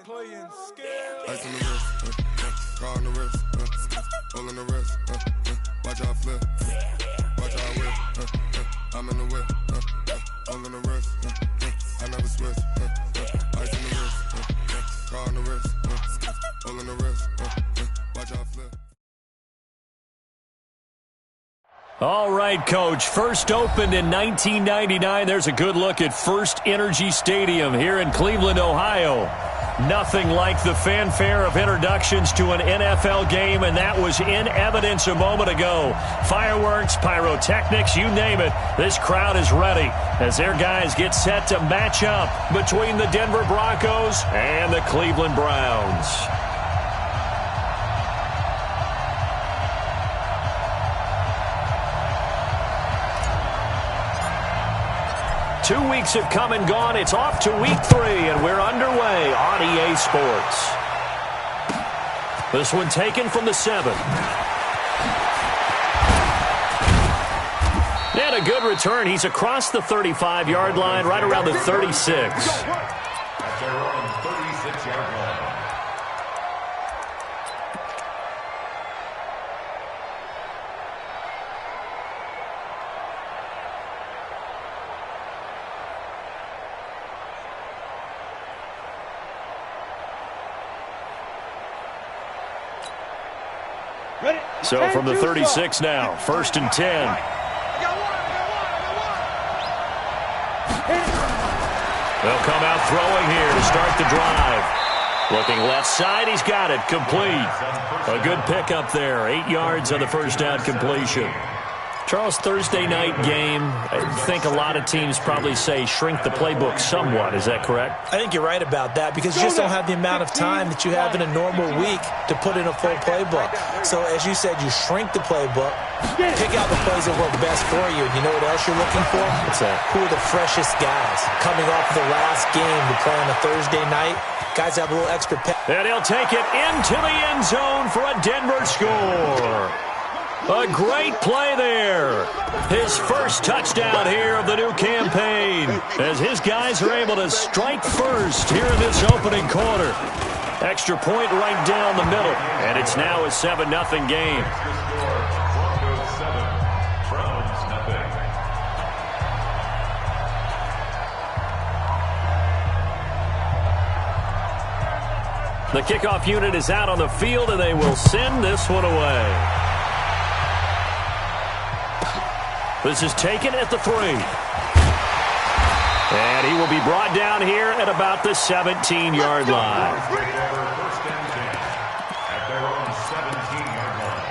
playing skills. Ice on the wrist, car on the wrist, all on the wrist, watch how I flip, watch how I whip, I'm in the whip, all on the wrist, I never switch, ice on the wrist, car on the wrist, all on the wrist, watch how I flip. All right, Coach. First opened in 1999. There's a good look at First Energy Stadium here in Cleveland, Ohio. Nothing like the fanfare of introductions to an NFL game, and that was in evidence a moment ago. Fireworks, pyrotechnics, you name it. This crowd is ready as their guys get set to match up between the Denver Broncos and the Cleveland Browns. 2 weeks have come and gone. It's off to week 3, and we're underway on EA Sports. This one taken from the 7. And a good return. He's across the 35-yard line, right around the 36. At their own 36-yard line. So from the 36 now, 1st and 10. They'll come out throwing here to start the drive. Looking left side, he's got it, complete. A good pickup there, 8 yards on the first down completion. Charles, Thursday night game, I think a lot of teams probably say shrink the playbook somewhat. Is that correct? I think you're right about that because you just don't have the amount of time that you have in a normal week to put in a full playbook. So as you said, you shrink the playbook, pick out the plays that work best for you. And you know what else you're looking for? What's that? Who are the freshest guys coming off the last game to play on a Thursday night? Guys have a little extra pep. And he'll take it into the end zone for a Denver score. A great play there. His first touchdown here of the new campaign as his guys are able to strike first here in this opening quarter. Extra point right down the middle, and it's now a 7-0 game. Broncos 7, Browns 0. The kickoff unit is out on the field, and they will send this one away. This is taken at the 3. And he will be brought down here at about the 17-yard line. First and 10 at their own 17-yard line.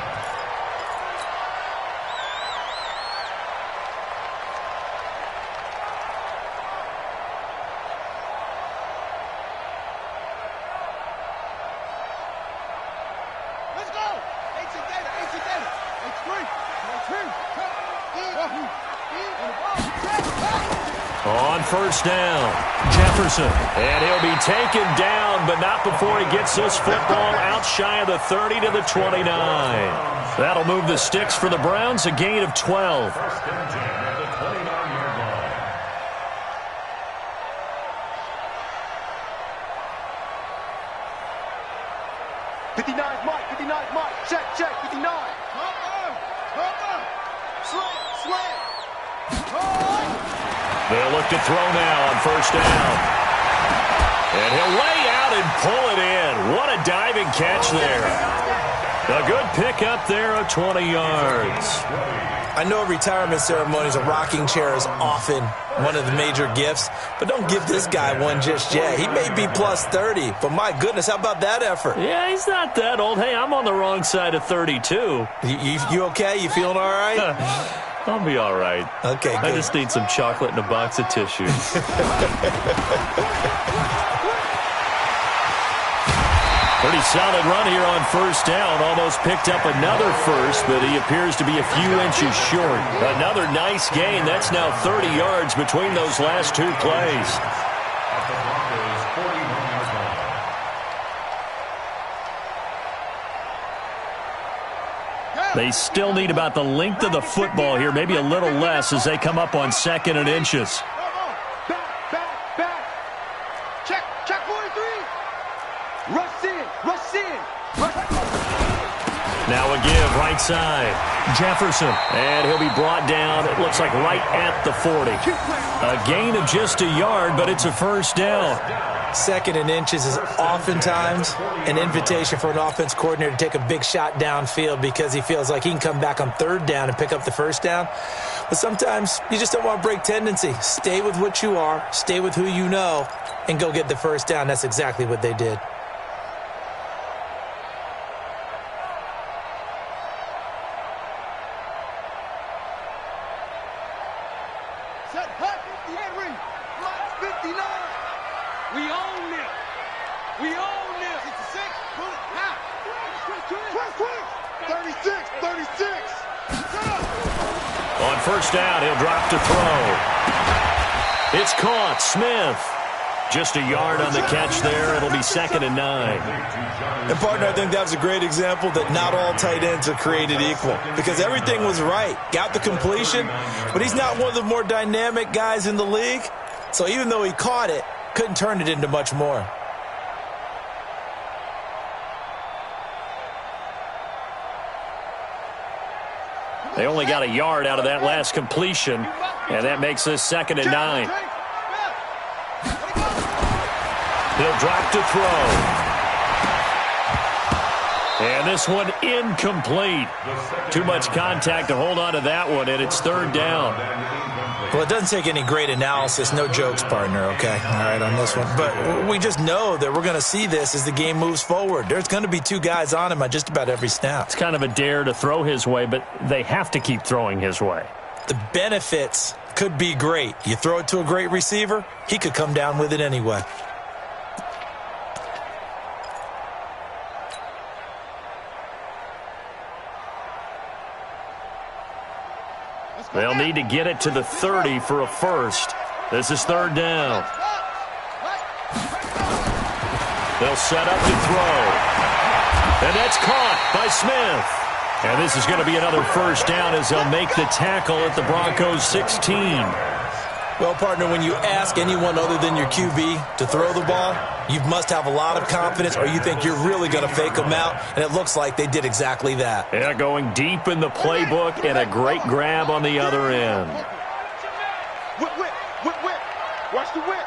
Let's go! H-data, H3. On first down, Jefferson. And he'll be taken down, but not before he gets this football out shy of the 30 to the 29. That'll move the sticks for the Browns, a gain of 12. First and 10 at the 29-yard line. Mike. Check, 59. Slam. They'll look to throw now on first down. And he'll lay out and pull it in. What a diving catch there. A good pickup there of 20 yards. I know retirement ceremonies, a rocking chair is often one of the major gifts, but don't give this guy one just yet. He may be plus 30, but my goodness, how about that effort? Yeah, he's not that old. Hey, I'm on the wrong side of 32. You okay? You feeling all right? I'll be all right. Okay, good. I just need some chocolate and a box of tissues. Pretty solid run here on first down. Almost picked up another first, but he appears to be a few inches short. Another nice gain. That's now 30 yards between those last two plays. At the Broncos 41-yard line. They still need about the length of the football here, maybe a little less as they come up on 2nd and inches. Back. Check 43. Rush in. Rush in. Now a give right side. Jefferson. And he'll be brought down, it looks like right at the 40. A gain of just a yard, but it's a first down. Second and inches is oftentimes an invitation for an offense coordinator to take a big shot downfield because he feels like he can come back on third down and pick up the first down. But sometimes you just don't want to break tendency. Stay with what you are, stay with who you know, and go get the first down. That's exactly what they did. Set hut. Henry. Block 59. We own this. We own this. 66. Pull it. Now. 36. 36. Shut up. On first down, he'll drop to throw. It's caught. Smith. Just a yard on the catch there. It'll be 2nd and 9. And, partner, I think that was a great example that not all tight ends are created equal because everything was right. Got the completion, but he's not one of the more dynamic guys in the league. So even though he caught it, couldn't turn it into much more. They only got a yard out of that last completion, and that makes this 2nd and 9. He'll drop to throw. And this one incomplete. Too much contact to hold on to that one, and it's 3rd down. Well, it doesn't take any great analysis. No jokes, partner, okay? All right, on this one. But we just know that we're going to see this as the game moves forward. There's going to be 2 guys on him on just about every snap. It's kind of a dare to throw his way, but they have to keep throwing his way. The benefits could be great. You throw it to a great receiver, he could come down with it anyway. They'll need to get it to the 30 for a first. This is 3rd down. They'll set up to throw. And that's caught by Smith. And this is going to be another first down as they'll make the tackle at the Broncos' 16. Well, partner, when you ask anyone other than your QB to throw the ball, you must have a lot of confidence or you think you're really going to fake them out, and it looks like they did exactly that. Yeah, going deep in the playbook and a great grab on the other end. Whip, whip, whip, whip. Watch the whip.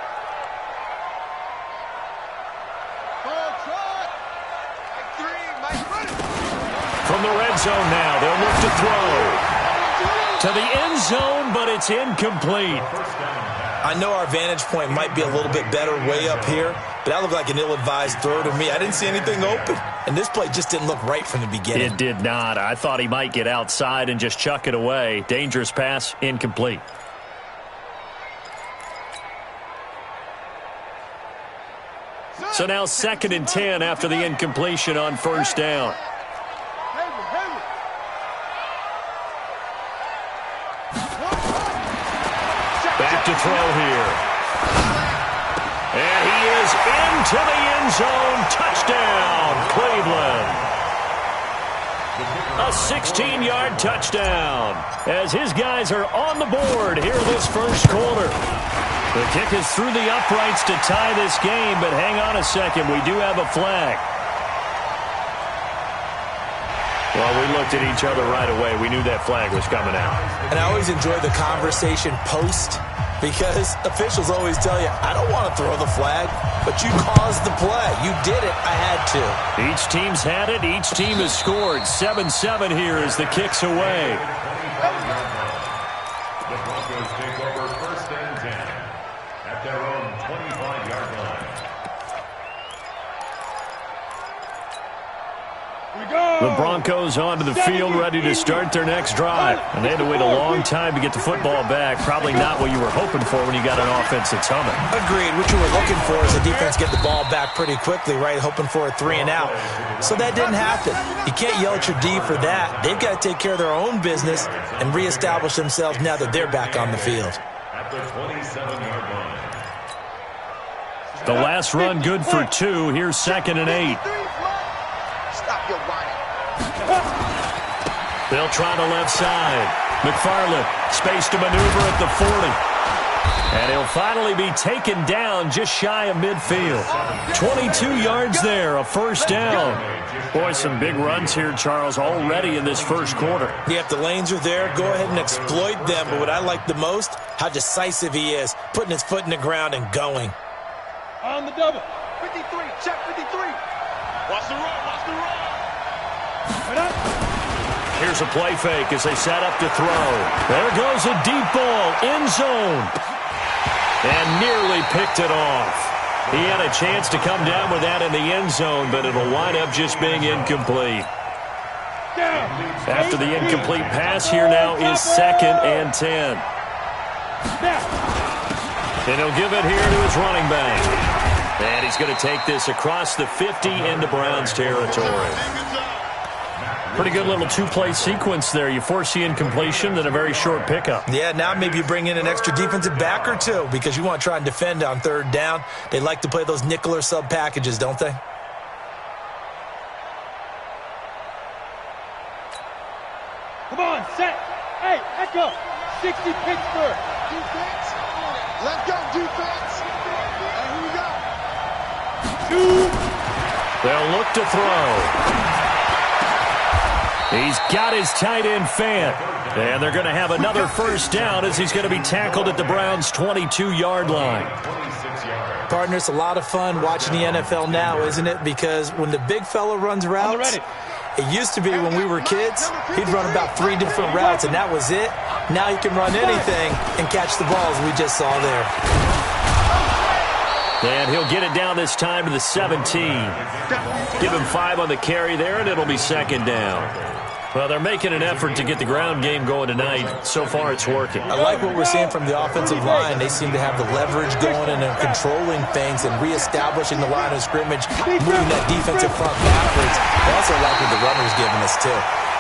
From the red zone now, they'll look to throw. To the end zone, but it's incomplete. I know our vantage point might be a little bit better way up here, but that looked like an ill-advised throw to me. I didn't see anything open, and this play just didn't look right from the beginning. It did not. I thought he might get outside and just chuck it away. Dangerous pass, incomplete. So now 2nd and 10 after the incompletion on first down. Back to throw here. And he is into the end zone. Touchdown, Cleveland. A 16-yard touchdown as his guys are on the board here this first quarter. The kick is through the uprights to tie this game, but hang on a second. We do have a flag. Well, we looked at each other right away. We knew that flag was coming out. And I always enjoy the conversation post because officials always tell you, I don't want to throw the flag, but you caused the play. You did it. I had to. Each team's had it. Each team has scored. 7-7 here as the kick's away. The Broncos take over 1st and 10 at their own 25-yard line. The Broncos onto the field, ready to start their next drive. And they had to wait a long time to get the football back. Probably not what you were hoping for when you got an offense that's humming. Agreed. What you were looking for is the defense get the ball back pretty quickly, right? Hoping for a 3 and out. So that didn't happen. You can't yell at your D for that. They've got to take care of their own business and reestablish themselves now that they're back on the field. At the 27-yard line. The last run good for 2. Here's 2nd and 8. Stop your whining. They'll try the left side. McFarland, space to maneuver at the 40. And he'll finally be taken down just shy of midfield. 22 yards there, a first down. Boy, some big runs here, Charles, already in this first quarter. Yeah, if the lanes are there, go ahead and exploit them. But what I like the most, how decisive he is, putting his foot in the ground and going. On the double. 53, check 53. Watch the run, watch the run. Right up. Here's a play fake as they set up to throw. There goes a deep ball, end zone. And nearly picked it off. He had a chance to come down with that in the end zone, but it'll wind up just being incomplete. After the incomplete pass, here now is 2nd and 10. And he'll give it here to his running back. And he's going to take this across the 50 into Browns territory. Pretty good little two-play sequence there. You force the incompletion, then a very short pickup. Yeah, now maybe you bring in an extra defensive back or two because you want to try and defend on 3rd down. They like to play those nickel or sub packages, don't they? Come on, set. Hey, echo. 60 Pittsburgh. Defense. Let's go, defense. And here we go. 2. They'll look to throw. He's got his tight end Fant. And they're going to have another first down as he's going to be tackled at the Browns' 22-yard line. Partner, it's a lot of fun watching the NFL now, isn't it? Because when the big fella runs routes, it used to be when we were kids, he'd run about 3 different routes, and that was it. Now he can run anything and catch the balls we just saw there. And he'll get it down this time to the 17. Give him 5 on the carry there, and it'll be 2nd down. Well, they're making an effort to get the ground game going tonight. So far, it's working. I like what we're seeing from the offensive line. They seem to have the leverage going and they're controlling things and reestablishing the line of scrimmage, moving that defensive front backwards. I also like what the runner's giving us, too.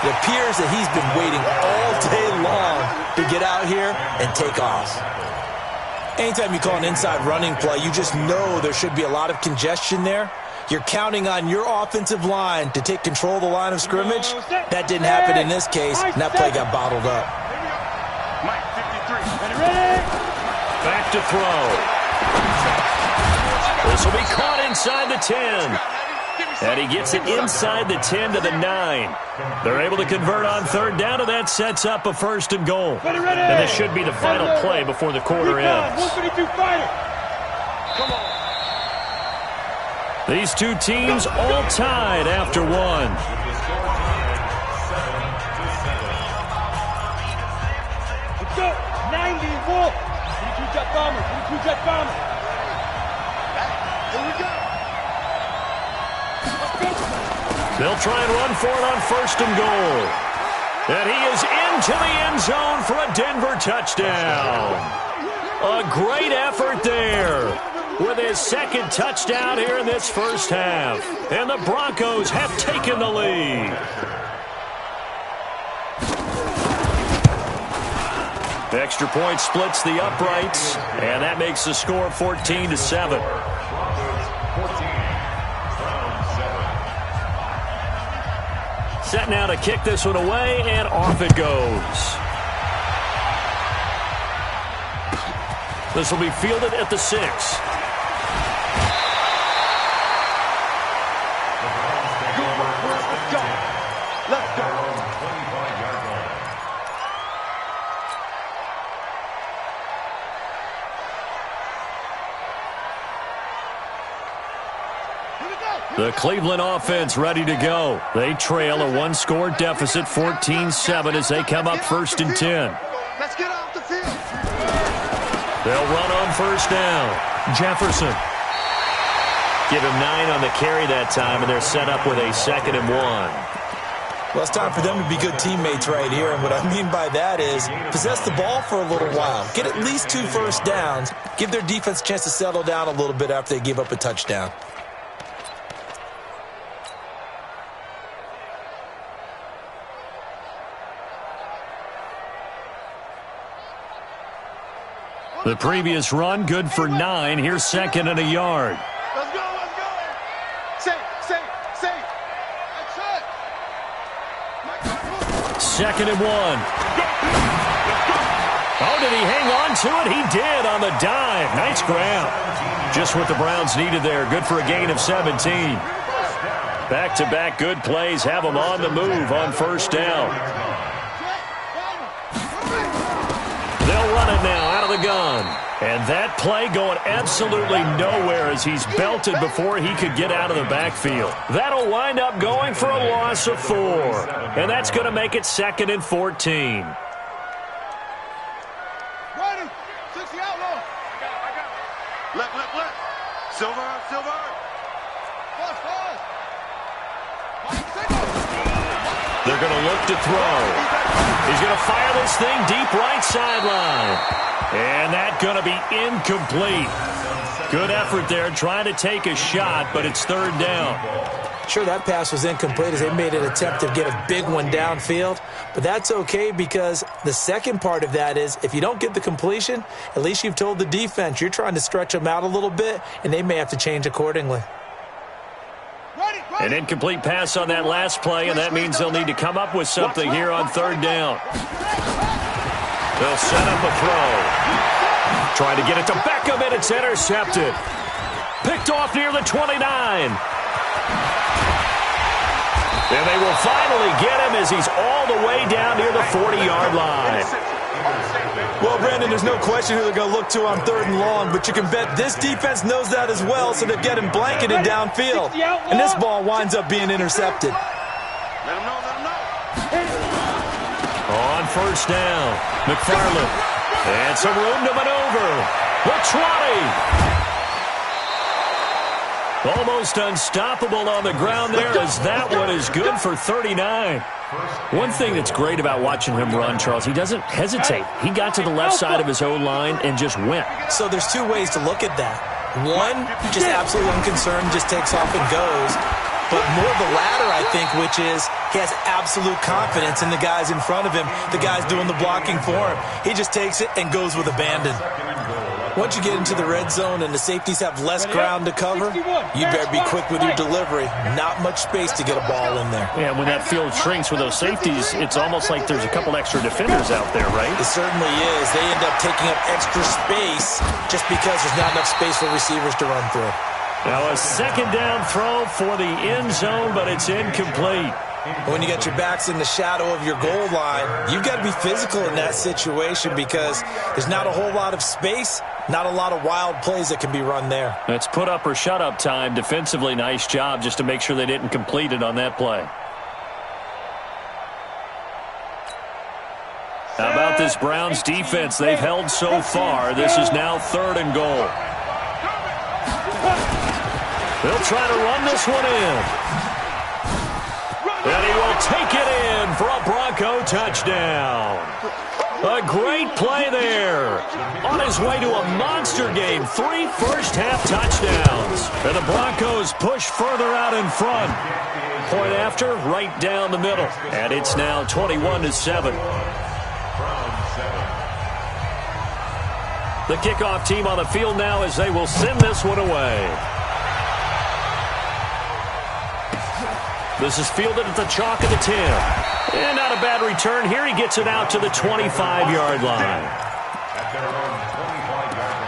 It appears that he's been waiting all day long to get out here and take off. Anytime you call an inside running play, you just know there should be a lot of congestion there. You're counting on your offensive line to take control of the line of scrimmage. That didn't happen in this case, and that play got bottled up. Mike, 53. Ready? Back to throw. This will be caught inside the 10. And he gets it inside the 10 to the 9. They're able to convert on 3rd down, and that sets up a 1st and goal. And this should be the final play before the quarter ends. 152 fighter. Come on. These two teams all tied after 1. Let's go. 90 Wolf. 22 jet bomber. 22 jet bomber. Here we go. They'll try and run for it on 1st and goal. And he is into the end zone for a Denver touchdown. A great effort there with his 2nd touchdown here in this first half. And the Broncos have taken the lead. The extra point splits the uprights, and that makes the score 14-7. Set now to kick this one away, and off it goes. This will be fielded at the 6. Let's go. The Cleveland offense ready to go. They trail a 1-score deficit, 14-7, as they come up 1st and 10. Let's get off the field. They'll run on 1st down. Jefferson. Give him 9 on the carry that time, and they're set up with a 2nd and 1. Well, it's time for them to be good teammates right here, and what I mean by that is possess the ball for a little while. Get at least 2 first downs. Give their defense a chance to settle down a little bit after they give up a touchdown. The previous run, good for 9. Here's 2nd and a yard. Let's go, let's go. Safe. That's it. 2nd and 1. Oh, did he hang on to it? He did on the dive. Nice grab. Just what the Browns needed there. Good for a gain of 17. Back-to-back good plays have them on the move on first down. They'll run it now out of the gun. And that play going absolutely nowhere as he's belted before he could get out of the backfield. That'll wind up going for a loss of 4. And that's going to make it 2nd and 14. Left. Silver. They're going to look to throw. He's going to fire this thing deep right sideline. And that's going to be incomplete. Good effort there trying to take a shot, but it's 3rd down. Sure, that pass was incomplete as they made an attempt to get a big one downfield. But that's okay because the second part of that is if you don't get the completion, at least you've told the defense you're trying to stretch them out a little bit, and they may have to change accordingly. An incomplete pass on that last play, and that means they'll need to come up with something here on 3rd down. They'll set up a throw. Trying to get it to Beckham, and it's intercepted. Picked off near the 29. And they will finally get him as he's all the way down near the 40-yard line. Well, Brandon, there's no question who they're going to look to on 3rd and long, but you can bet this defense knows that as well, so they're getting blanketed downfield. And this ball winds up being intercepted. Let him know. On first down, McFarland. And some room to maneuver. The 20. Almost unstoppable on the ground there as that one is good for 39. One thing that's great about watching him run, Charles, he doesn't hesitate. He got to the left side of his own line and just went. So there's 2 ways to look at that. One, just absolutely unconcerned, just takes off and goes. But more the latter, I think, which is he has absolute confidence in the guys in front of him, the guys doing the blocking for him. He just takes it and goes with abandon. Once you get into the red zone and the safeties have less ground to cover, you better be quick with your delivery. Not much space to get a ball in there. Yeah, when that field shrinks with those safeties, it's almost like there's a couple extra defenders out there, right? It certainly is. They end up taking up extra space just because there's not enough space for receivers to run through. Now a 2nd down throw for the end zone, but it's incomplete. When you got your backs in the shadow of your goal line, you've got to be physical in that situation because there's not a whole lot of space, not a lot of wild plays that can be run there. It's put up or shut up time. Defensively, nice job just to make sure they didn't complete it on that play. How about this Browns defense they've held so far? This is now 3rd and goal. They'll try to run this one in. And he will take it in for a Bronco touchdown. A great play there. On his way to a monster game. 3 first-half touchdowns. And the Broncos push further out in front. Point after, right down the middle. And it's now 21-7. The kickoff team on the field now as they will send this one away. This is fielded at the chalk of the 10. And not a bad return. Here he gets it out to the 25-yard line. At their own 25-yard line.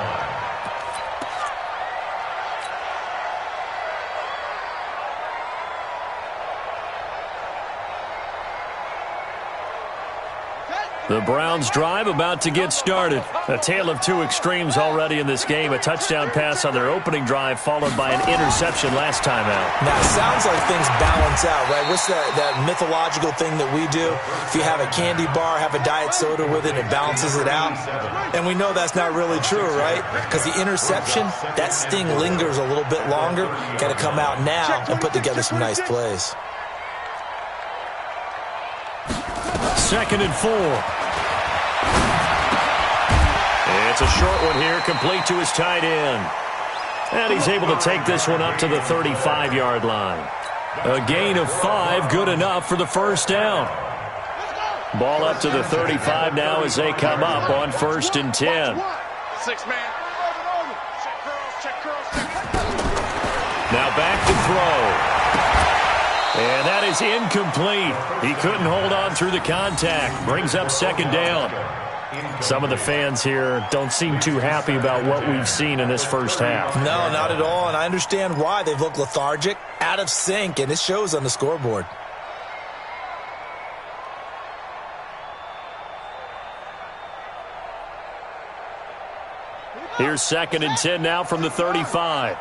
The Browns drive about to get started. A tale of 2 extremes already in this game. A touchdown pass on their opening drive followed by an interception last time out. Now, it sounds like things balance out, right? What's that mythological thing that we do? If you have a candy bar, have a diet soda with it, it balances it out. And we know that's not really true, right? Because the interception, that sting lingers a little bit longer. Got to come out now and put together some nice plays. 2nd and 4. It's a short one here, complete to his tight end. And he's able to take this one up to the 35-yard line. A gain of 5, good enough for the first down. Ball up to the 35 now as they come up on 1st and 10. 6-man. Check curls. Now back to throw. And that is incomplete. He couldn't hold on through the contact. Brings up 2nd down. Some of the fans here don't seem too happy about what we've seen in this first half. No, not at all, and I understand why. They've looked lethargic, out of sync, and it shows on the scoreboard. Here's 2nd and 10 now from the 35.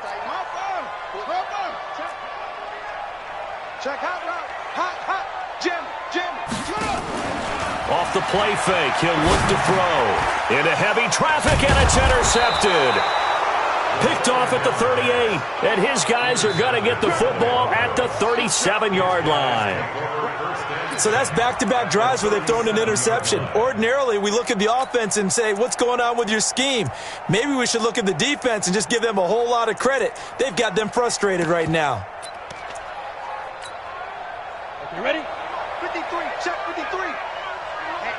Check hot route. Hot. Jim. Off the play fake, he'll look to throw. Into heavy traffic, and it's intercepted. Picked off at the 38, and his guys are going to get the football at the 37-yard line. So that's back-to-back drives where they've thrown an interception. Ordinarily, we look at the offense and say, what's going on with your scheme? Maybe we should look at the defense and just give them a whole lot of credit. They've got them frustrated right now. You ready? 53. Check 53. Hey,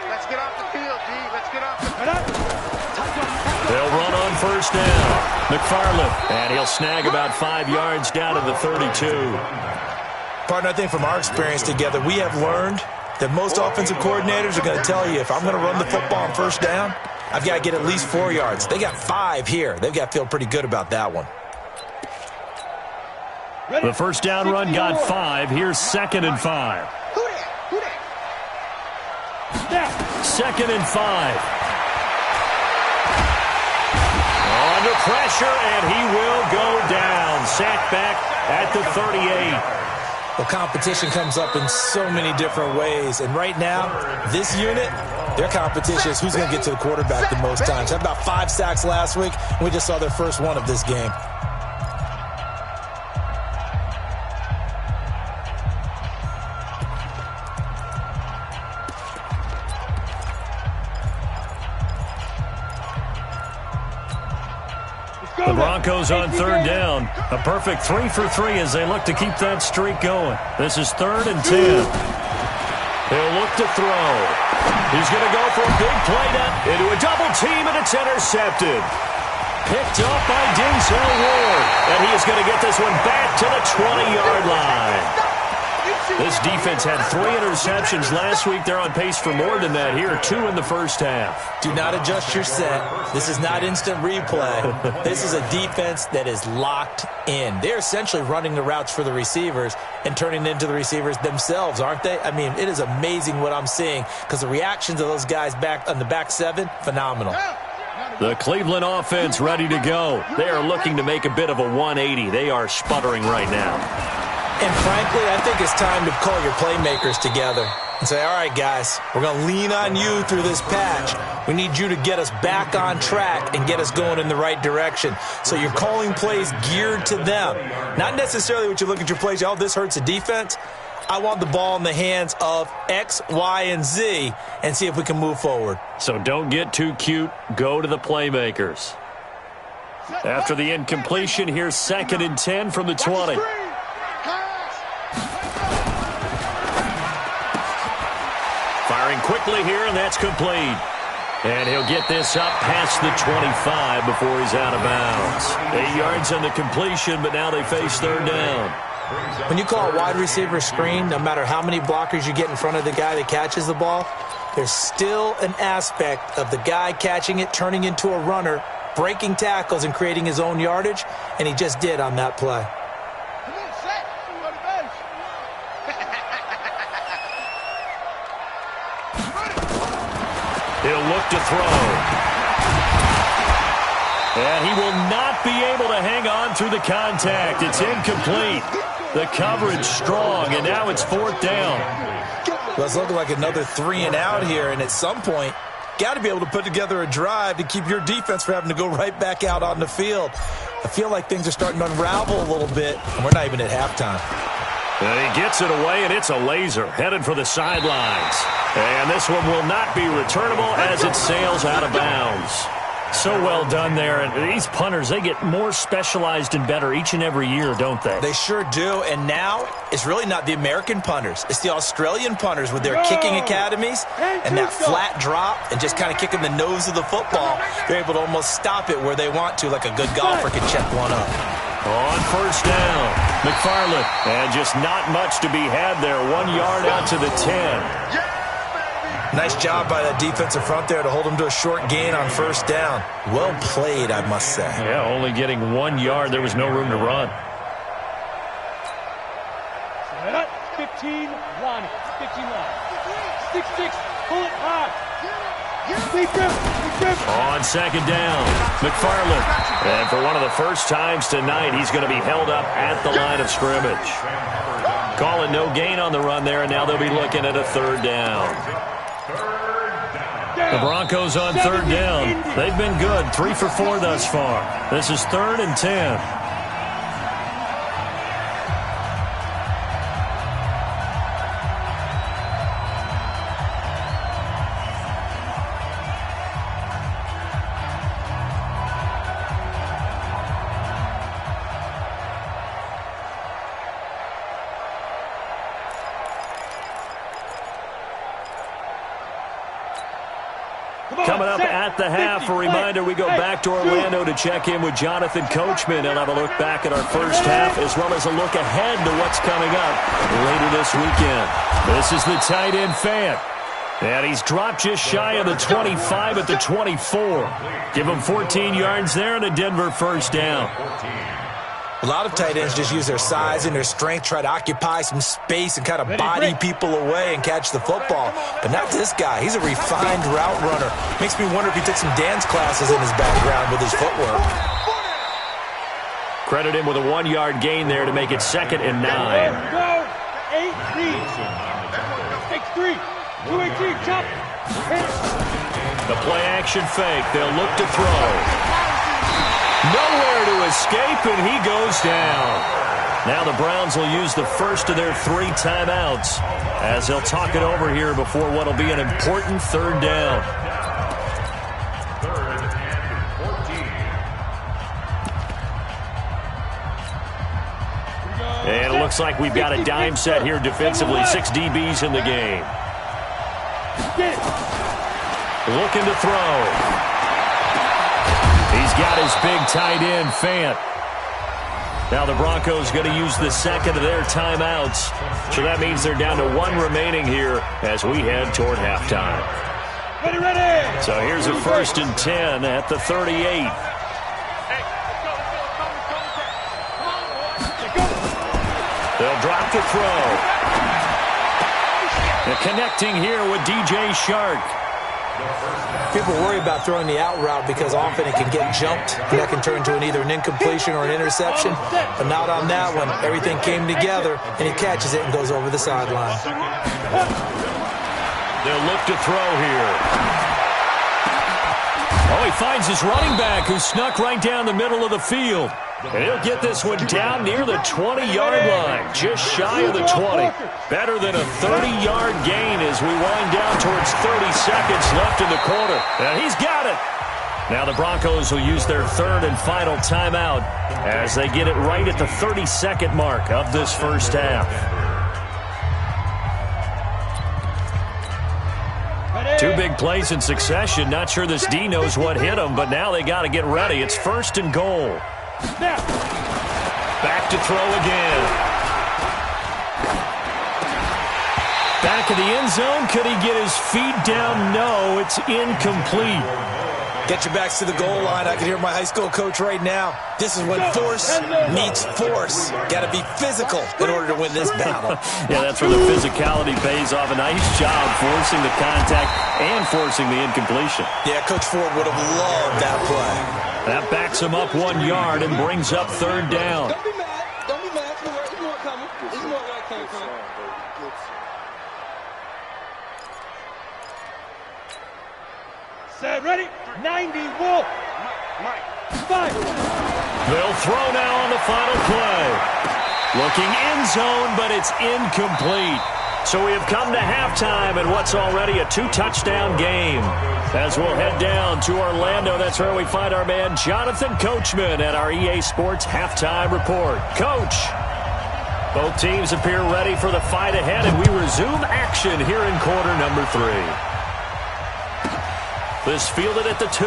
let's get off the field, G. Let's get off the field. They'll run on first down. McFarland, and he'll snag about 5 yards down to the 32. Partner, I think from our experience together, we have learned that most offensive coordinators are going to tell you, if I'm going to run the football on first down, I've got to get at least 4 yards. They got 5 here. They've got to feel pretty good about that one. The first down run got 5. Here's 2nd and 5. Who that? 2nd and 5. Under pressure, and he will go down. Sacked back at the 38. Well, competition comes up in so many different ways. And right now, this unit, their competition is who's going to get to the quarterback the most times. Had about 5 sacks last week, and we just saw their first one of this game. The Broncos on 3rd down. A perfect 3 for 3 as they look to keep that streak going. This is 3rd and 10. He'll look to throw. He's going to go for a big play down into a double team, and it's intercepted. Picked up by Denzel Ward. And he is going to get this one back to the 20-yard line. This defense had 3 interceptions last week. They're on pace for more than that here. 2 in the first half. Do not adjust your set. This is not instant replay. This is a defense that is locked in. They're essentially running the routes for the receivers and turning into the receivers themselves, aren't they? I mean, it is amazing what I'm seeing because the reactions of those guys back on the back 7, phenomenal. The Cleveland offense ready to go. They are looking to make a bit of a 180. They are sputtering right now. And frankly, I think it's time to call your playmakers together and say, all right, guys, we're going to lean on you through this patch. We need you to get us back on track and get us going in the right direction. So you're calling plays geared to them. Not necessarily what you look at your plays, oh, this hurts the defense. I want the ball in the hands of X, Y, and Z and see if we can move forward. So don't get too cute. Go to the playmakers. After the incompletion, here's 2nd and 10 from the 20. Firing quickly here, and that's complete. And he'll get this up past the 25 before he's out of bounds. 8 yards on the completion, but now they face 3rd down. When you call a wide receiver screen, no matter how many blockers you get in front of the guy that catches the ball, there's still an aspect of the guy catching it, turning into a runner, breaking tackles and creating his own yardage, and he just did on that play. He'll look to throw. And he will not be able to hang on through the contact. It's incomplete. The coverage strong, and now it's 4th down. Well, it's looking like another 3 and out here, and at some point, got to be able to put together a drive to keep your defense from having to go right back out on the field. I feel like things are starting to unravel a little bit, and we're not even at halftime. And he gets it away, and it's a laser headed for the sidelines. And this one will not be returnable as it sails out of bounds. So well done there. And these punters, they get more specialized and better each and every year, don't they? They sure do. And now it's really not the American punters. It's the Australian punters with their kicking academies and that flat drop and just kind of kicking the nose of the football. They're able to almost stop it where they want to, like a good golfer can check one up. On first down, McFarland. And just not much to be had there. 1 yard out to the 10. Nice job by that defensive front there to hold him to a short gain on first down. Well played, I must say. Yeah, only getting 1 yard. There was no room to run. 15 line. 15 line. 6-6. Pull it high. On second down, McFarland. And for one of the first times tonight, he's going to be held up at the line of scrimmage. Calling no gain on the run there, and now they'll be looking at a third down. The Broncos on third down. They've been good, 3 for 4 thus far. This is 3rd and 10. Coming up at the half, a reminder, we go back to Orlando to check in with Jonathan Coachman. He'll have a look back at our first half as well as a look ahead to what's coming up later this weekend. This is the tight end Fant. And he's dropped just shy of the 25 at the 24. Give him 14 yards there and a Denver first down. A lot of tight ends just use their size and their strength, try to occupy some space and kind of body people away and catch the football. But not this guy. He's a refined route runner. Makes me wonder if he took some dance classes in his background with his footwork. Credit him with a 1 yard gain there to make it 2nd and 9. Go. 8-3. 6-3. 2-18. Chop. The play action fake. They'll look to throw. Nowhere to escape, and he goes down. Now the Browns will use the first of their 3 timeouts as they'll talk it over here before what will be an important third down. 3rd and 14. And it looks like we've got a dime set here defensively. 6 DBs in the game. Looking to throw. He's got his big tight end, Fant. Now the Broncos going to use the second of their timeouts. So that means they're down to 1 remaining here as we head toward halftime. Ready. So here's a 1st and 10 at the 38. They'll drop the throw. And connecting here with DJ Shark. People worry about throwing the out route because often it can get jumped, and that can turn into either an incompletion or an interception. But not on that one. Everything came together, and he catches it and goes over the sideline. They'll look to throw here. Oh, he finds his running back who snuck right down the middle of the field. And he'll get this one down near the 20-yard line, just shy of the 20. Better than a 30-yard gain as we wind down towards 30 seconds left in the quarter. And he's got it. Now the Broncos will use their 3rd and final timeout as they get it right at the 30-second mark of this first half. 2 big plays in succession. Not sure this D knows what hit him, but now they got to get ready. It's 1st and goal. Back to throw again. Back of the end zone. Could he get his feet down? No, it's incomplete. Get your backs to the goal line. I can hear my high school coach right now. This is when force meets force. Got to be physical in order to win this battle. Yeah, that's where the physicality pays off. A nice job forcing the contact and forcing the incompletion. Yeah, Coach Ford would have loved that play. That backs him up 1 yard and brings up 3rd down. Don't be mad. Don't be mad. There's more coming. There's more where I came from. Set, ready? 90, Wolf. Mike. 5. They'll throw now on the final play. Looking end zone, but it's incomplete. So we have come to halftime in what's already a 2-touchdown game. As we'll head down to Orlando, that's where we find our man Jonathan Coachman at our EA Sports Halftime Report. Coach, both teams appear ready for the fight ahead, and we resume action here in quarter number 3. This fielded at the 2.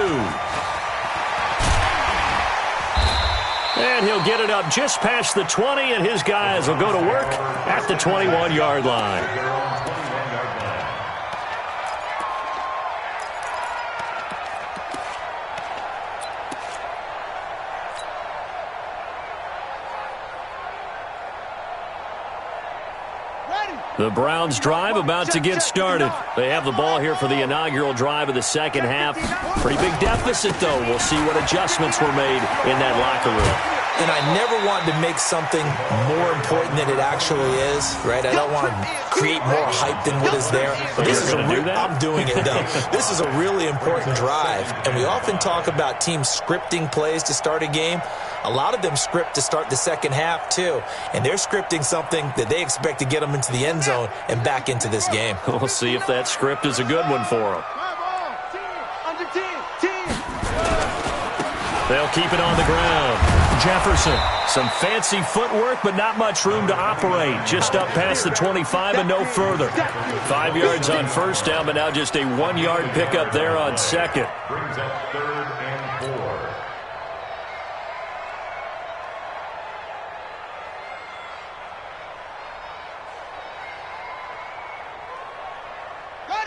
And he'll get it up just past the 20, and his guys will go to work at the 21-yard line. The Browns drive about to get started. They have the ball here for the inaugural drive of the second half. Pretty big deficit, though. We'll see what adjustments were made in that locker room. And I never wanted to make something more important than it actually is, right? I don't want to create more hype than what is there. But this is I'm doing it, though. This is a really important drive. And we often talk about teams scripting plays to start a game. A lot of them script to start the second half, too. And they're scripting something that they expect to get them into the end zone and back into this game. We'll see if that script is a good one for them. They'll keep it on the ground. Jefferson, some fancy footwork, but not much room to operate. Just up past the 25 and no further. 5 yards on first down, but now just a 1-yard pickup there on second. Brings up 3rd and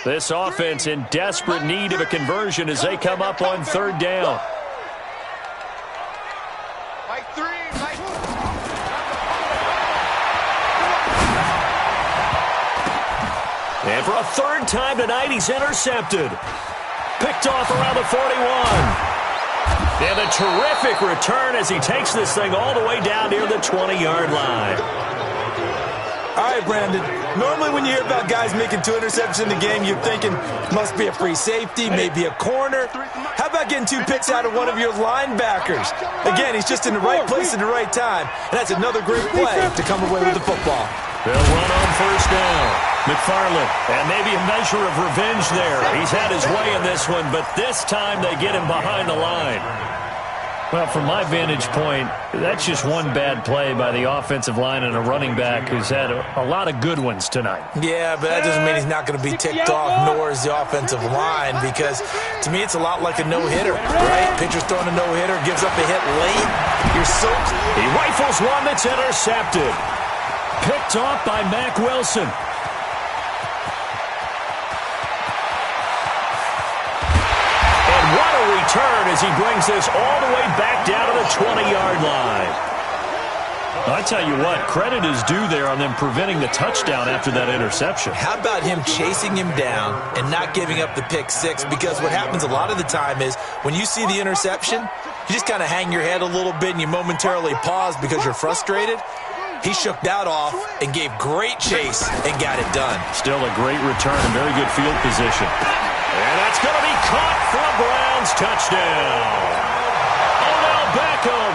4. This offense in desperate need of a conversion as they come up on 3rd down. And for a 3rd time tonight, he's intercepted. Picked off around the 41. And a terrific return as he takes this thing all the way down near the 20-yard line. All right, Brandon. Normally when you hear about guys making 2 interceptions in the game, you're thinking must be a free safety, maybe a corner. How about getting 2 picks out of one of your linebackers? Again, he's just in the right place at the right time. And that's another great play to come away with the football. They'll run on 1st down. McFarland, and maybe a measure of revenge there. He's had his way in this one, but this time they get him behind the line. Well, from my vantage point, that's just one bad play by the offensive line and a running back who's had a lot of good ones tonight. Yeah, but that doesn't mean he's not going to be ticked off, nor is the offensive line, because to me it's a lot like a no-hitter, right? Pitcher's throwing a no-hitter, gives up a hit late. You're so... He rifles one that's intercepted. Picked off by Mack Wilson. Return as he brings this all the way back down to the 20-yard line. I tell you what, credit is due there on them preventing the touchdown after that interception. How about him chasing him down and not giving up the pick six? Because what happens a lot of the time is when you see the interception, you just kind of hang your head a little bit and you momentarily pause because you're frustrated. He shook that off and gave great chase and got it done. Still a great return and very good field position. And that's going to be caught for a Browns touchdown. Odell Beckham,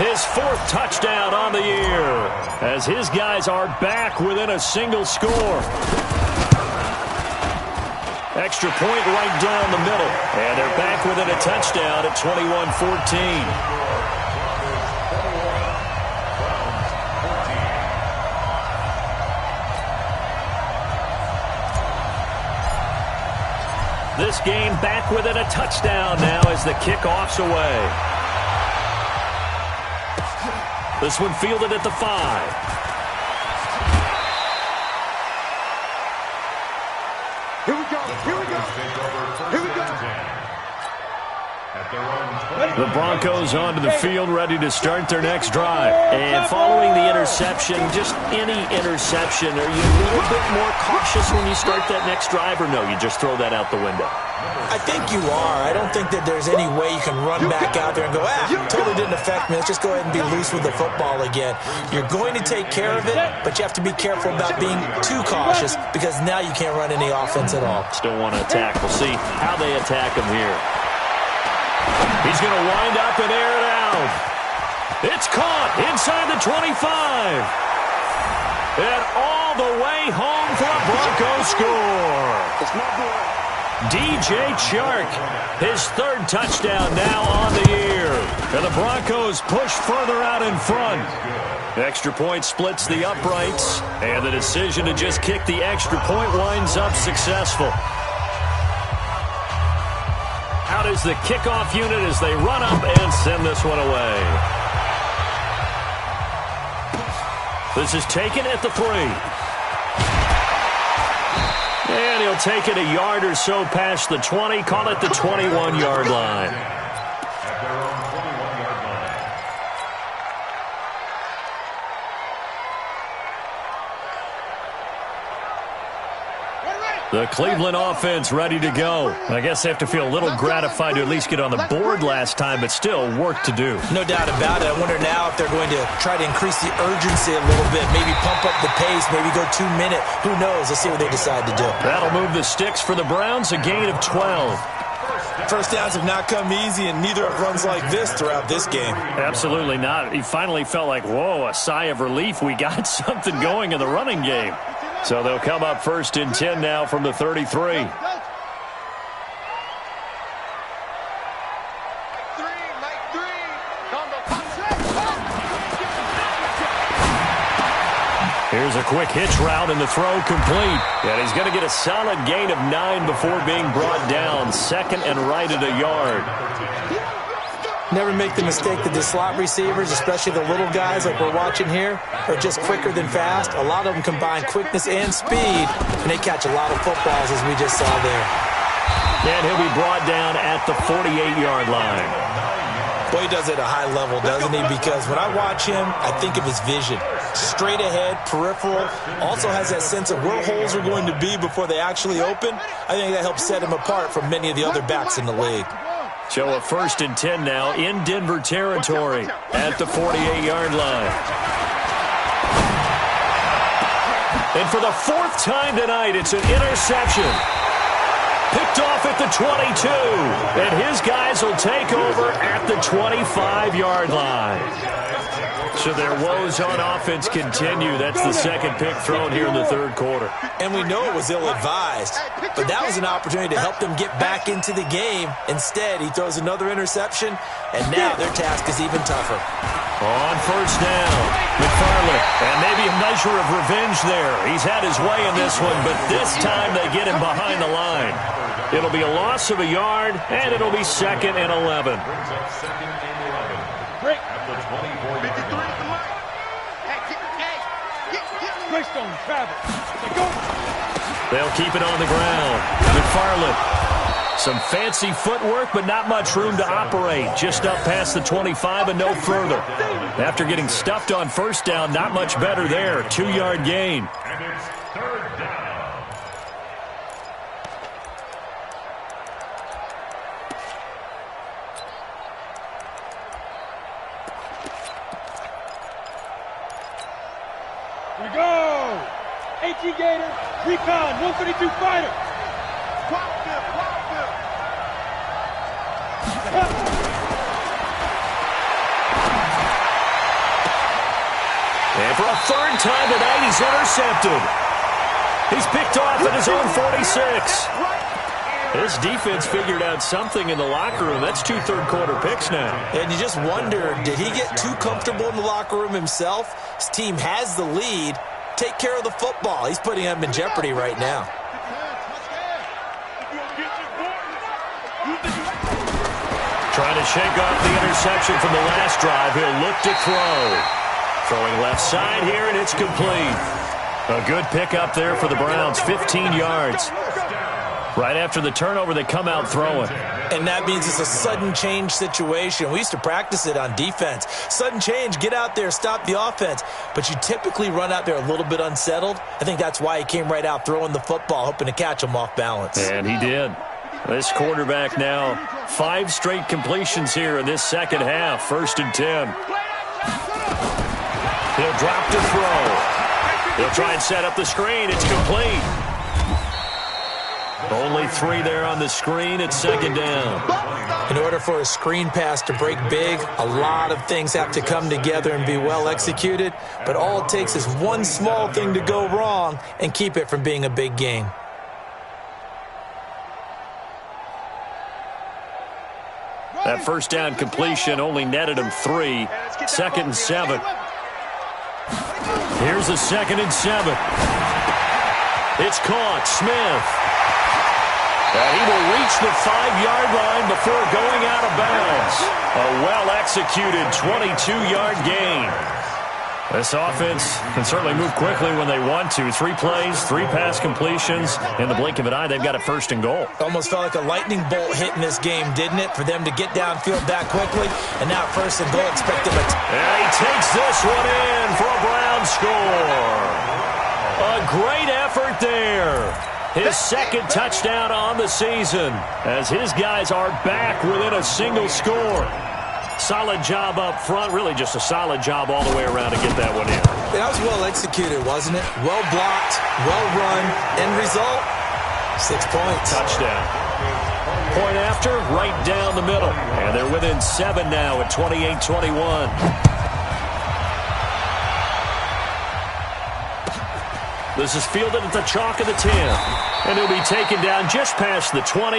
his 4th touchdown on the year, as his guys are back within a single score. Extra point right down the middle, and they're back within a touchdown at 21-14. This game back within a touchdown now as the kickoff's away. This one fielded at the 5. Here we go. Here we go. Here we go. The Broncos onto the field, ready to start their next drive. And following the interception, just any interception, are you a little bit more cautious when you start that next drive, or no, you just throw that out the window? I think you are. I don't think that there's any way you can run back out there and go, totally didn't affect me. Let's just go ahead and be loose with the football again. You're going to take care of it, but you have to be careful about being too cautious because now you can't run any offense at all. Still want to attack. We'll see how they attack him here. He's going to wind up and air it out. It's caught inside the 25. And all the way home for a Broncos score. DJ Chark, his 3rd touchdown now on the year. And the Broncos push further out in front. Extra point splits the uprights. And the decision to just kick the extra point winds up successful. Out is the kickoff unit as they run up and send this one away. This is taken at the 3. And he'll take it a yard or so past the 20, call it the 21-yard line. At their own 21-yard line. The Cleveland offense ready to go. I guess they have to feel a little gratified to at least get on the board last time, but still work to do. No doubt about it. I wonder now if they're going to try to increase the urgency a little bit, maybe pump up the pace, maybe go 2 minute. Who knows? Let's see what they decide to do. That'll move the sticks for the Browns, a gain of 12. First downs have not come easy, and neither have runs like this throughout this game. Absolutely not. He finally felt like, whoa, a sigh of relief. We got something going in the running game. So they'll come up 1st and 10 now from the 33. Here's a quick hitch route, and the throw complete. And he's going to get a solid gain of 9 before being brought down. Second and right at a yard. Never make the mistake that the slot receivers, especially the little guys like we're watching here, are just quicker than fast. A lot of them combine quickness and speed, and they catch a lot of footballs, as we just saw there. And he'll be brought down at the 48-yard line. Boy, he does it at a high level, doesn't he? Because when I watch him, I think of his vision. Straight ahead, peripheral, also has that sense of where holes are going to be before they actually open. I think that helps set him apart from many of the other backs in the league. So a 1st and 10 now in Denver territory at the 48-yard line. And for the 4th time tonight, it's an interception. Picked off at the 22. And his guys will take over at the 25-yard line. So their woes on offense continue. That's the 2nd pick thrown here in the 3rd quarter. And we know it was ill-advised, but that was an opportunity to help them get back into the game. Instead, he throws another interception, and now their task is even tougher. On 1st down, McFarland, and maybe a measure of revenge there. He's had his way in this one, but this time they get him behind the line. It'll be a loss of a yard, and it'll be 2nd and 11. They'll keep it on the ground. McFarland, some fancy footwork, but not much room to operate. Just up past the 25 and no further. After getting stuffed on 1st down, not much better there. 2-yard gain. And it's 3rd down. Here we go! AT Gator, Recon, 132 fighter. And for a 3rd time tonight, he's intercepted. He's picked off at his own 46. This defense figured out something in the locker room. That's 2 third-quarter picks now. And you just wonder, did he get too comfortable in the locker room himself? His team has the lead. Take care of the football. He's putting them in jeopardy right now. Trying to shake off the interception from the last drive. He'll look to throw. Throwing left side here, and it's complete. A good pickup there for the Browns, 15 yards. Right after the turnover, they come out throwing. And that means it's a sudden change situation. We used to practice it on defense. Sudden change, get out there, stop the offense. But you typically run out there a little bit unsettled. I think that's why he came right out throwing the football, hoping to catch him off balance. And he did. This quarterback now, 5 straight completions here in this 2nd half. 1st and 10. He'll drop to throw. He'll try and set up the screen. It's complete. Only 3 there on the screen at 2nd down. In order for a screen pass to break big, a lot of things have to come together and be well executed. But all it takes is one small thing to go wrong and keep it from being a big game. That 1st down completion only netted him 3. 2nd and 7. Here's a 2nd and 7. It's caught. Smith. And he will reach the 5-yard line before going out of bounds. A well-executed 22-yard gain. This offense can certainly move quickly when they want to. 3 plays, 3 pass completions. In the blink of an eye, they've got a 1st and goal. Almost felt like a lightning bolt hit in this game, didn't it? For them to get downfield that quickly. And now 1st and goal, expect them to... And he takes this one in for a Brown score. A great effort there. his second touchdown on the season as his guys are back within a single score. Solid job up front, really just a solid job all the way around to get that one in. That was well executed, wasn't it? Well blocked, well run. End result, 6 points. Touchdown. Point after, right down the middle. And they're within 7 now at 28-21. This is fielded at the chalk of the 10. And he'll be taken down just past the 20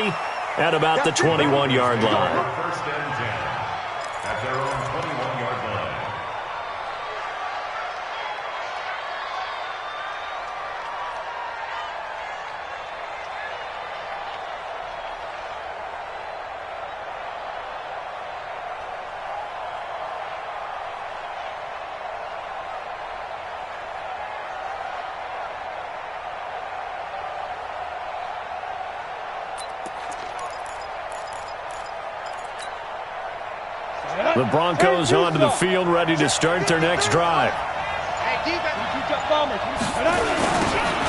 at about the 21-yard line. First and 10 at their own 21-yard line. The Broncos onto the field, ready to start their next drive.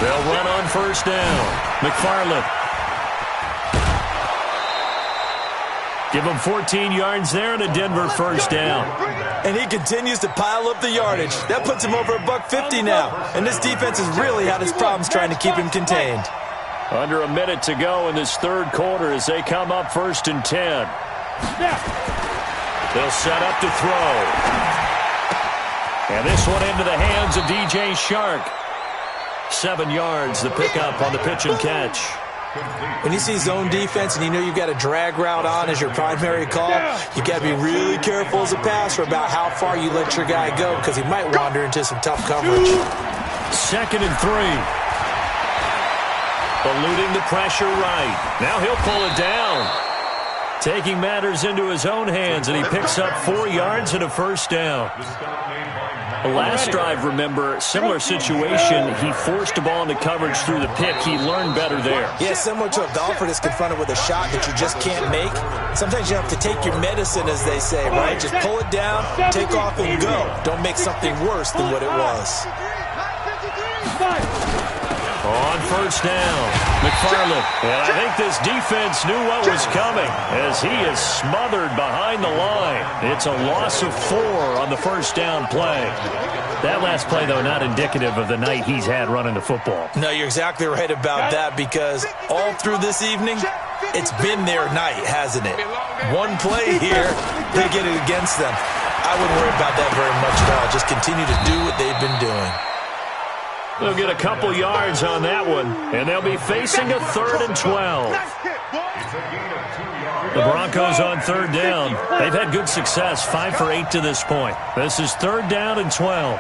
They'll run on first down. McFarland. Give them 14 yards there and a Denver first down. And he continues to pile up the yardage. That puts him over $150 now. And this defense has really had its problems trying to keep him contained. Under a minute to go in this third quarter as they come up first and 10. They'll set up to throw. And this one into the hands of DJ Shark. 7 yards, the pickup on the pitch and catch. When you see zone defense and you know you've got a drag route on as your primary call, you've got to be really careful as a passer about how far you let your guy go because he might wander into some tough coverage. 2nd and 3. Eluding the pressure right. Now he'll pull it down. Taking matters into his own hands, and he picks up 4 yards and a first down. The last drive, remember, similar situation. He forced the ball into coverage through the pick. He learned better there. Yeah, similar to a golfer that's confronted with a shot that you just can't make. Sometimes you have to take your medicine, as they say, right? Just pull it down, take off, and go. Don't make something worse than what it was. On first down, McFarland. And I think this defense knew what was coming as he is smothered behind the line. It's a loss of 4 on the first down play. That last play, though, not indicative of the night he's had running the football. No, you're exactly right about that because all through this evening, it's been their night, hasn't it? One play here, they get it against them. I wouldn't worry about that very much at all. Just continue to do what they've been doing. They'll get a couple yards on that one, and they'll be facing a 3rd and 12. The Broncos on 3rd down. They've had good success, 5 for 8 to this point. This is 3rd down and 12.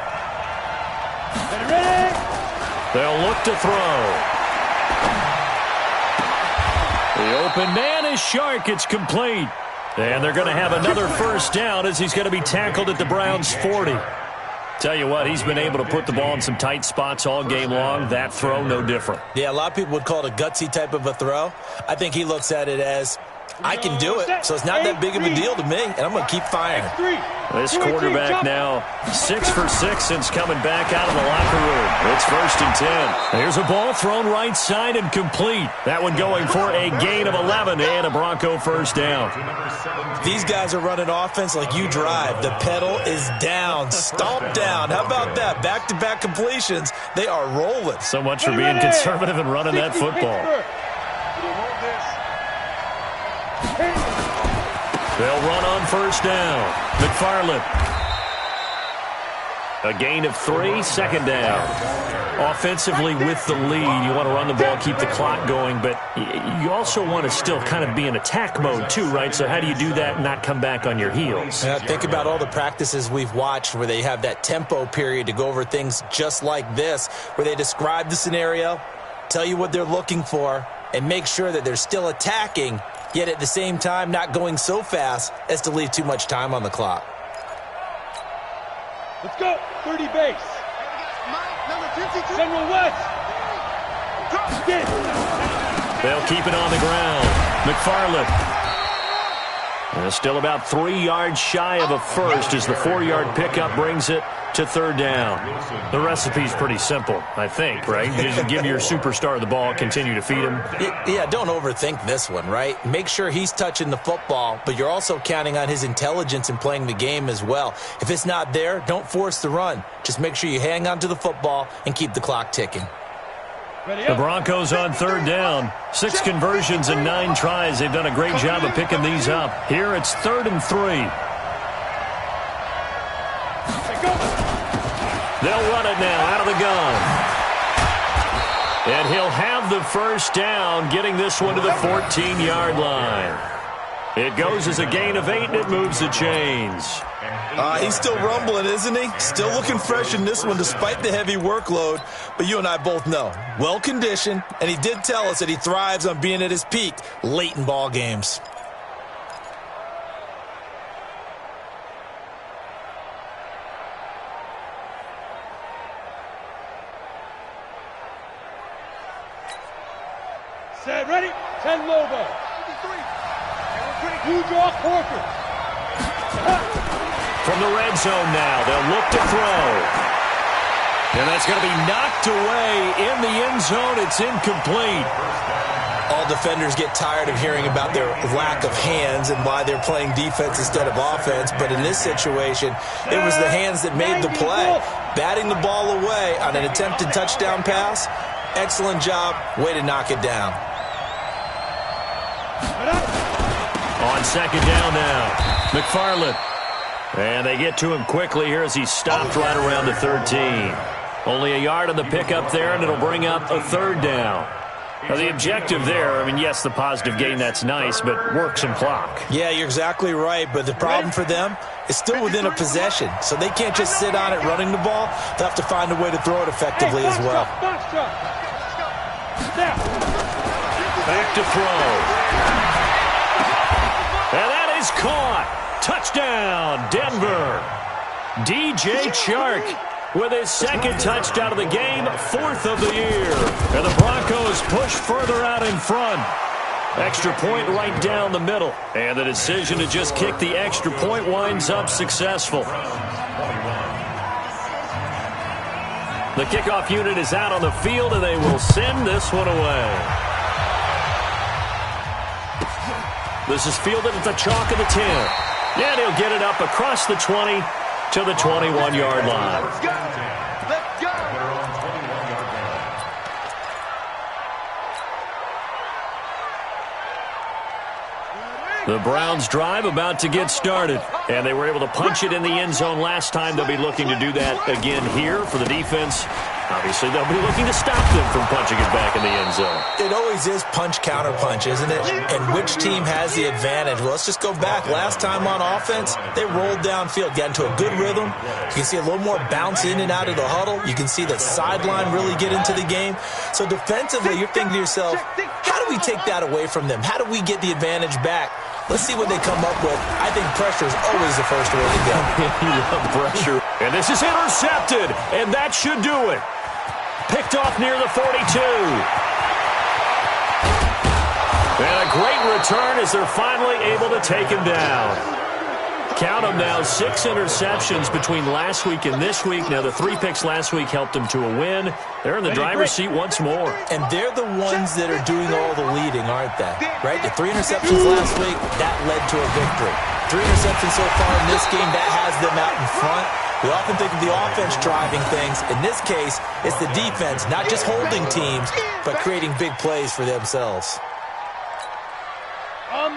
They'll look to throw. The open man is Shark. It's complete. And they're going to have another first down as he's going to be tackled at the Browns' 40. Tell you what, he's been able to put the ball in some tight spots all game long. That throw, no different. Yeah, a lot of people would call it a gutsy type of a throw. I think he looks at it as, I can do it, so it's not that big of a deal to me, and I'm going to keep firing. This quarterback now 6 for 6 since coming back out of the locker room. It's 1st and 10. Here's a ball thrown right side and complete. That one going for a gain of 11 and a Bronco first down. These guys are running offense like you drive. The pedal is down, stomped down. How about that? Back-to-back completions. They are rolling. So much for being conservative and running that football. They'll run on first down. McFarland. A gain of 3, 2nd down. Offensively with the lead, you want to run the ball, keep the clock going, but you also want to still kind of be in attack mode too, right? So how do you do that and not come back on your heels? Think about all the practices we've watched where they have that tempo period to go over things just like this, where they describe the scenario, tell you what they're looking for, and make sure that they're still attacking, yet at the same time not going so fast as to leave too much time on the clock. Let's go. 30 base. General West. They'll keep it on the ground. McFarland. Still about 3 yards shy of a first as the 4-yard pickup brings it to third down. The recipe's pretty simple, I think, right? You just give your superstar the ball, continue to feed him. Yeah, don't overthink this one, right? Make sure he's touching the football, but you're also counting on his intelligence in playing the game as well. If it's not there, don't force the run. Just make sure you hang on to the football and keep the clock ticking. The Broncos on third down. 6 conversions and 9 tries. They've done a great job of picking these up. Here it's 3rd and 3. They'll run it now out of the gun. And he'll have the first down, getting this one to the 14-yard line. It goes as a gain of 8, and it moves the chains. He's still rumbling, isn't he? Still looking fresh in this one despite the heavy workload. But you and I both know, well-conditioned, and he did tell us that he thrives on being at his peak late in ball games. Set, ready? 10 Lobo. You draw Corker. From the red zone now, they'll look to throw. And that's going to be knocked away in the end zone. It's incomplete. All defenders get tired of hearing about their lack of hands and why they're playing defense instead of offense. But in this situation, it was the hands that made the play. Batting the ball away on an attempted touchdown pass. Excellent job. Way to knock it down. On second down now, McFarland. And they get to him quickly here as he stopped right around the 13. Only a yard on the pickup there, and it'll bring up a third down. Now, the objective there, I mean, yes, the positive gain, that's nice, but work some clock. Yeah, you're exactly right, but the problem for them is still within a possession, so they can't just sit on it running the ball. They'll have to find a way to throw it effectively as well. Back to throw. And that is caught. Touchdown, Denver. JAYCya260's with his second touchdown of the game, 4th of the year. And the Broncos push further out in front. Extra point right down the middle. And the decision to just kick the extra point winds up successful. The kickoff unit is out on the field, and they will send this one away. This is fielded at the chalk of the 10. And he'll get it up across the 20 to the 21-yard line. Let's go. Let's go. The Browns drive about to get started, and they were able to punch it in the end zone last time. They'll be looking to do that again here for the defense. Obviously, they'll be looking to stop them from punching it back in the end zone. It always is punch, counter punch, isn't it? And which team has the advantage? Well, let's just go back. Last time on offense, they rolled downfield, got into a good rhythm. You can see a little more bounce in and out of the huddle. You can see the sideline really get into the game. So defensively, you're thinking to yourself, how do we take that away from them? How do we get the advantage back? Let's see what they come up with. I think pressure is always the first way to go. You love pressure. And this is intercepted, and that should do it. Picked off near the 42. And a great return as they're finally able to take him down. Count them now, 6 interceptions between last week and this week. Now, the 3 picks last week helped them to a win. They're in the driver's seat once more. And they're the ones that are doing all the leading, aren't they? Right? The 3 interceptions last week, that led to a victory. 3 interceptions so far in this game, that has them out in front. We often think of the offense driving things. In this case, it's the defense, not just holding teams, but creating big plays for themselves.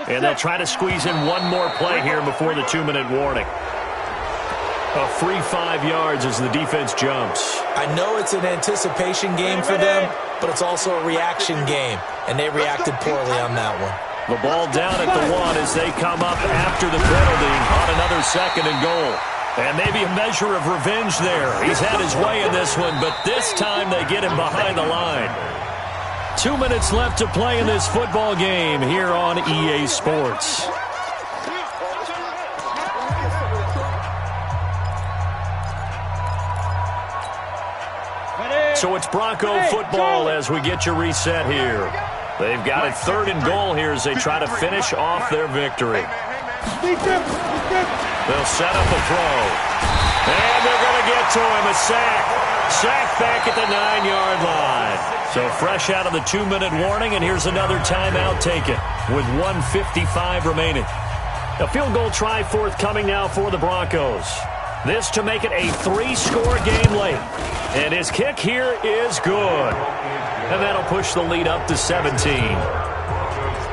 And they'll try to squeeze in one more play here before the 2-minute warning. A free 5 yards as the defense jumps. I know it's an anticipation game for them, but it's also a reaction game, and they reacted poorly on that one. The ball down at the 1 as they come up after the penalty on another 2nd and goal. And maybe a measure of revenge there. He's had his way in this one, but this time they get him behind the line. 2 minutes left to play in this football game here on EA Sports. So it's Bronco football as we get you reset here. They've got it 3rd and goal here as they try to finish off their victory. They'll set up a throw. And they're going to get to him. A sack. Sack back at the 9-yard line. So fresh out of the 2-minute warning, and here's another timeout taken with 1:55 remaining. A field goal try forthcoming now for the Broncos. This to make it a 3-score game late. And his kick here is good. And that'll push the lead up to 17.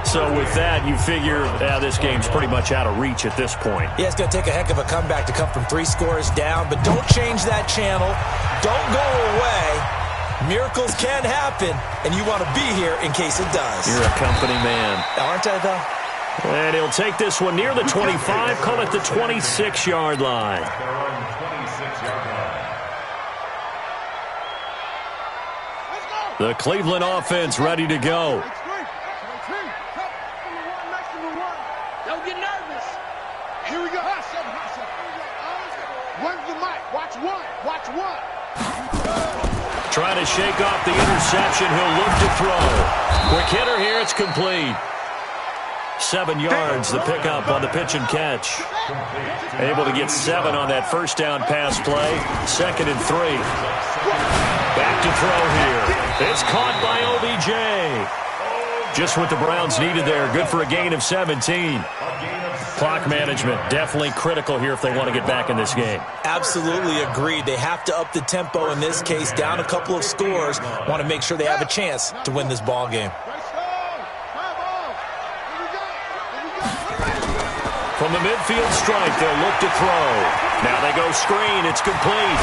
So with that, you figure this game's pretty much out of reach at this point. Yeah, it's going to take a heck of a comeback to come from 3 scores down, but don't change that channel. Don't go away. Miracles can happen, and you want to be here in case it does. You're a company man. Aren't I, though? And he'll take this one near the 25, call it the 26-yard line. The Cleveland offense ready to go. Don't get nervous. Here we go. Run the mic. Watch one. Watch one. Trying to shake off the interception. He'll look to throw. Quick hitter here. It's complete. 7 yards, the pickup on the pitch and catch. Able to get 7 on that first down pass play. 2nd and 3. Back to throw here. It's caught by OBJ. Just what the Browns needed there. Good for a gain of 17. Clock management definitely critical here if they want to get back in this game. Absolutely agreed. They have to up the tempo in this case. Down a couple of scores. Want to make sure they have a chance to win this ball game. From the midfield stripe, they'll look to throw. Now they go screen. It's complete.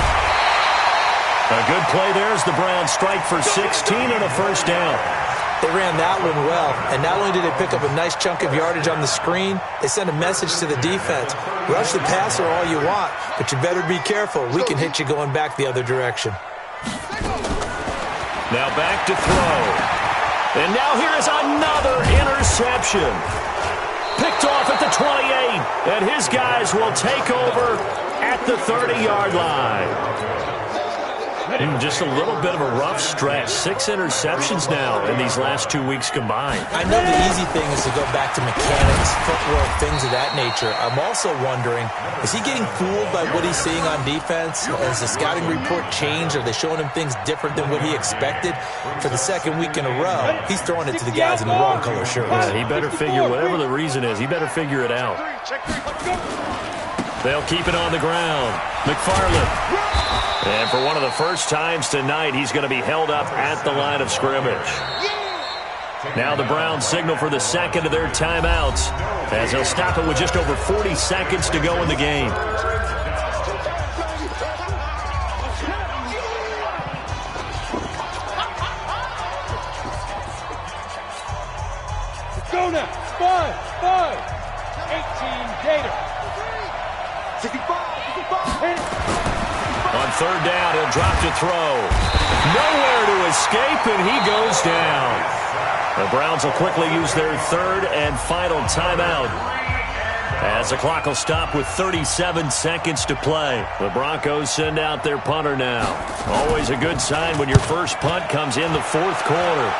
A good play there as the Browns strike for 16 and a first down. They ran that one well, and not only did they pick up a nice chunk of yardage on the screen, they sent a message to the defense. Rush the passer all you want, but you better be careful. We can hit you going back the other direction. Now back to throw. And now here is another interception. Picked off at the 28, and his guys will take over at the 30-yard line. Just a little bit of a rough stretch. 6 interceptions now in these last 2 weeks combined. I know the easy thing is to go back to mechanics, footwork, things of that nature. I'm also wondering, is he getting fooled by what he's seeing on defense? Has the scouting report changed? Are they showing him things different than what he expected? For the 2nd week in a row, he's throwing it to the guys in the wrong color shirts. Yeah, he better figure, whatever the reason is, he better figure it out. They'll keep it on the ground. McFarland. And for one of the first times tonight, he's going to be held up at the line of scrimmage. Now the Browns signal for the 2nd of their timeouts as they'll stop it with just over 40 seconds to go in the game. Go now. 5, 18 Gator. 65. On 3rd down, he'll drop to throw. Nowhere to escape, and he goes down. The Browns will quickly use their 3rd and final timeout as the clock will stop with 37 seconds to play. The Broncos send out their punter now. Always a good sign when your first punt comes in the 4th quarter.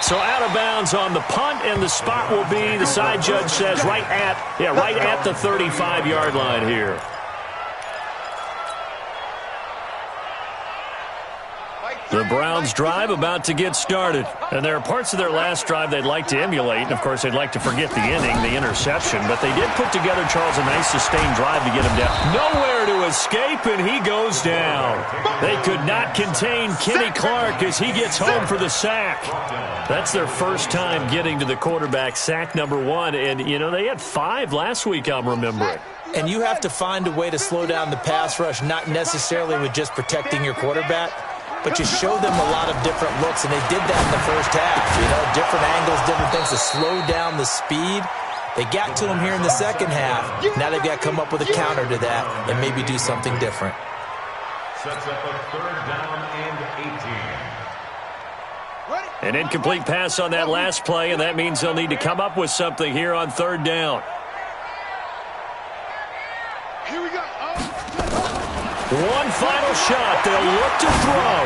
So out of bounds on the punt, and the spot will be, the side judge says, right at the 35-yard line here. The Browns drive about to get started. And there are parts of their last drive they'd like to emulate. And, of course, they'd like to forget the inning, the interception. But they did put together, Charles, a nice sustained drive to get him down. Nowhere to escape, and he goes down. They could not contain Kenny Clark as he gets home for the sack. That's their first time getting to the quarterback, sack number 1. And, you know, they had 5 last week, I'm remembering. And you have to find a way to slow down the pass rush, not necessarily with just protecting your quarterback, but you show them a lot of different looks, and they did that in the first half. You know, different angles, different things to slow down the speed. They got to him here in the second half. Now they've got to come up with a counter to that and maybe do something different. Sets up a 3rd down and 18. An incomplete pass on that last play, and that means they'll need to come up with something here on 3rd down. Here we go. One final shot. They'll look to throw.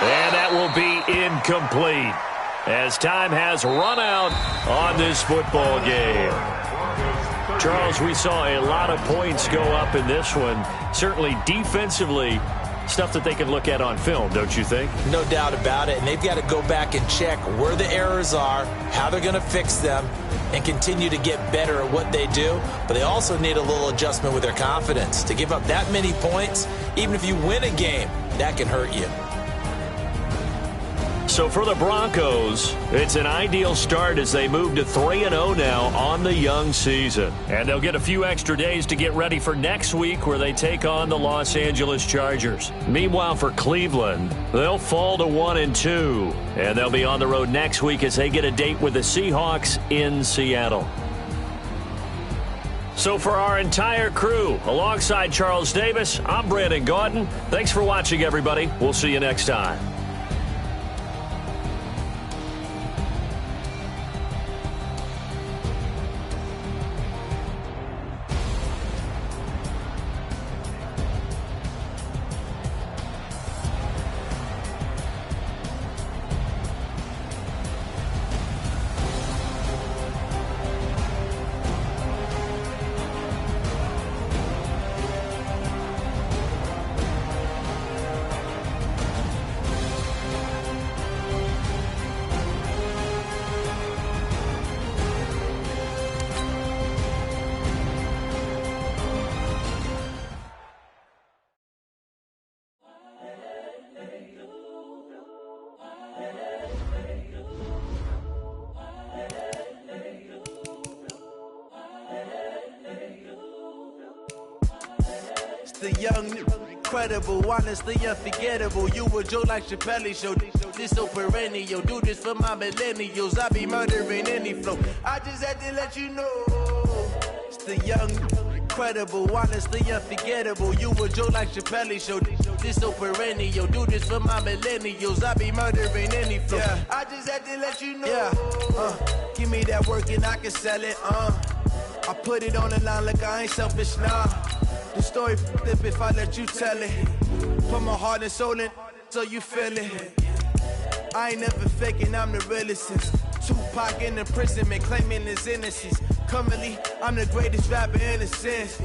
And that will be incomplete. as time has run out on this football game. Charles, we saw a lot of points go up in this one. Certainly defensively, stuff that they can look at on film, don't you think? No doubt about it, and they've got to go back and check where the errors are, how they're going to fix them, and continue to get better at what they do. But they also need a little adjustment with their confidence. To give up that many points, even if you win a game, that can hurt you. So for the Broncos, it's an ideal start as they move to 3-0 now on the young season. And they'll get a few extra days to get ready for next week where they take on the Los Angeles Chargers. Meanwhile, for Cleveland, they'll fall to 1-2. And they'll be on the road next week as they get a date with the Seahawks in Seattle. So for our entire crew, alongside Charles Davis, I'm Brandon Gaudin. Thanks for watching, everybody. We'll see you next time. The young, incredible, honestly unforgettable. You a joke like Chappelle show. This so perennial. Do this for my millennials. I be murdering any flow. I just had to let you know. It's the young, incredible, honestly unforgettable. You a joke like Chappelle show. This so perennial. Do this for my millennials. I be murdering any flow. Yeah. I just had to let you know. Yeah. Give me that work and I can sell it. I put it on the line like I ain't selfish, nah. The story flip if I let you tell it. Put my heart and soul in so you feel it. I ain't never faking, I'm the realest since Tupac in imprisonment claiming his innocence. Currently, I'm the greatest rapper in a sense.